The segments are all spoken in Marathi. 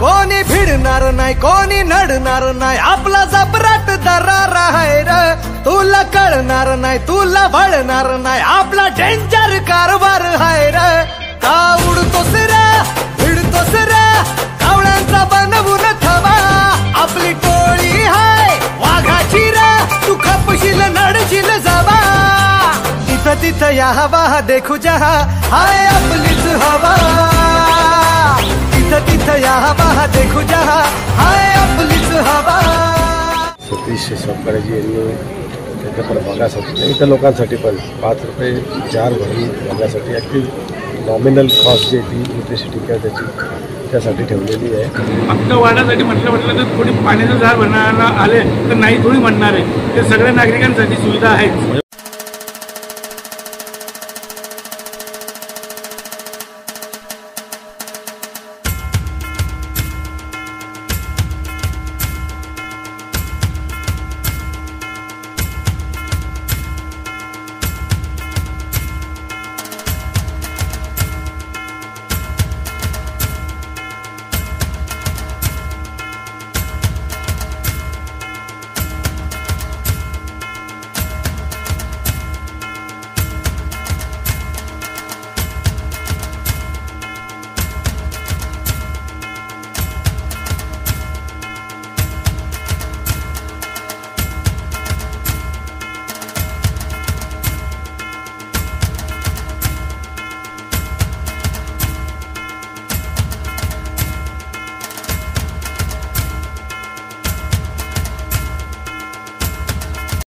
कोणी भिडणार नाही कोणी नडणार नाही आपला जबराट दरार आहे रे तुला कळणार नाही तुला भळणार नाही आपला डेंजर कारभार आहे रे का उडतोस रे भिडतोस रे कावळ्यांचा बनवून थवा आपली टोळी हाय वाघाची रे तू खपशील नडशील जावा तिथं तिथं या हवा देखू जहा हाय आपलीच हवा तिथं तिथं या हवा देखू जहा हाय आपलीच हवा सतीश सपकाळेजी यांनी त्याच्या प्रभागासाठी इतर लोकांसाठी पण 5 रुपये 4 भरी भागासाठी अगदी नॉमिनल कॉस्ट जी ती इलेक्ट्रिसिटी काय त्यासाठी ठेवलेली आहे. फक्त वाढासाठी म्हटलं तर थोडी पाण्याचं झाड बनायला आले तर नाही थोडी म्हणणार आहे ते सगळ्या नागरिकांसाठी सुविधा आहेत.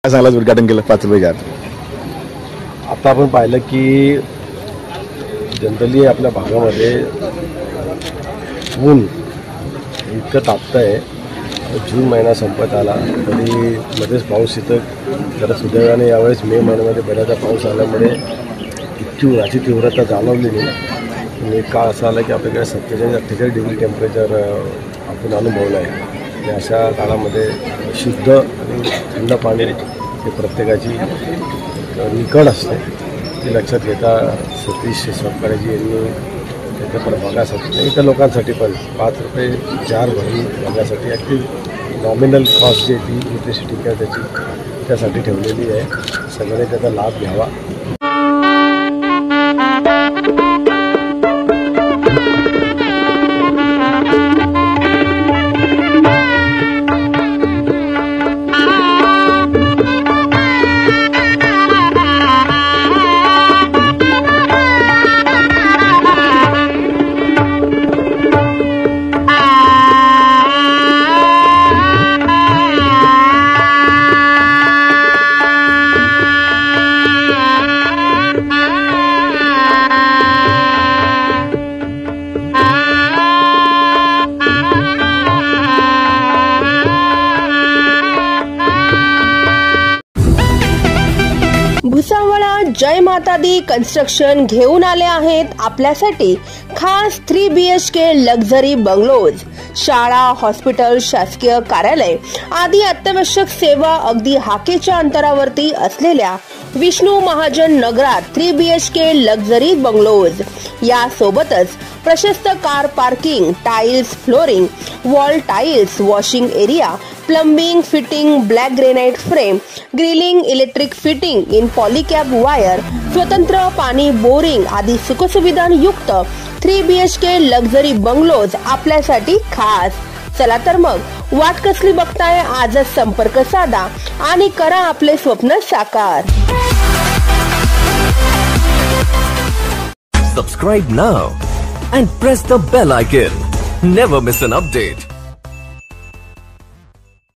काय सांगलाच उद्घाटन केलं 5 रुपये 4. आता आपण पाहिलं की जनरली आपल्या भागामध्ये ऊन इतकं तापतं आहे. जून महिना संपत आला तरी मध्येच पाऊस येतं जरा सुदैवाने यावेळेस मे महिन्यामध्ये बऱ्याचदा पाऊस आल्यामुळे इतकी उन्हाची तीव्रता जाणवली नाही. आणि काळ असा आला की आपल्याकडे 47-48 डिग्री टेम्परेचर आपण अनुभवलं आहे. आणि अशा काळामध्ये शुद्ध आणि थंड पाणी हे प्रत्येकाची निकड असते ती लक्षात घेता सतीश सपकाळेजी यांनी त्याच्या प्रभागासाठी इतर लोकांसाठी पण 5 रुपये 4 भरी भागासाठी अगदी नॉमिनल कॉस्ट जी ती इलेक्ट्रिसिटी काय त्यासाठी ठेवलेली आहे. सगळ्यांनी त्याचा लाभ घ्यावा. भुसावळा जय माता दी कन्स्ट्रक्शन घेऊन आले आहेत आपल्यासाठी खास 3 BHK लक्झरी बंगलोज. शाळा, हॉस्पिटल, शासकीय कार्यालय आदी अत्यावश्यक सेवा अगदी हाकेच्या अंतरावरती असलेल्या विष्णू महाजन नगरात 3 BHK लक्झरी बंगलोज. यासोबतच प्रशस्त car parking, tiles flooring, wall tiles, washing area, plumbing, fitting, black granite frame, grilling, electric fitting in Polycab wire, स्वतंत्र पाणी बोरिंग आदी सुखसुविधांयुक्त 3 BHK लक्झरी बंगलोज आपल्यासाठी खास. चला तर मग वाट कसली बघताय, आजच संपर्क साधा आणि करा आपले स्वप्न साकार. Subscribe now and press the bell icon. Never miss an update.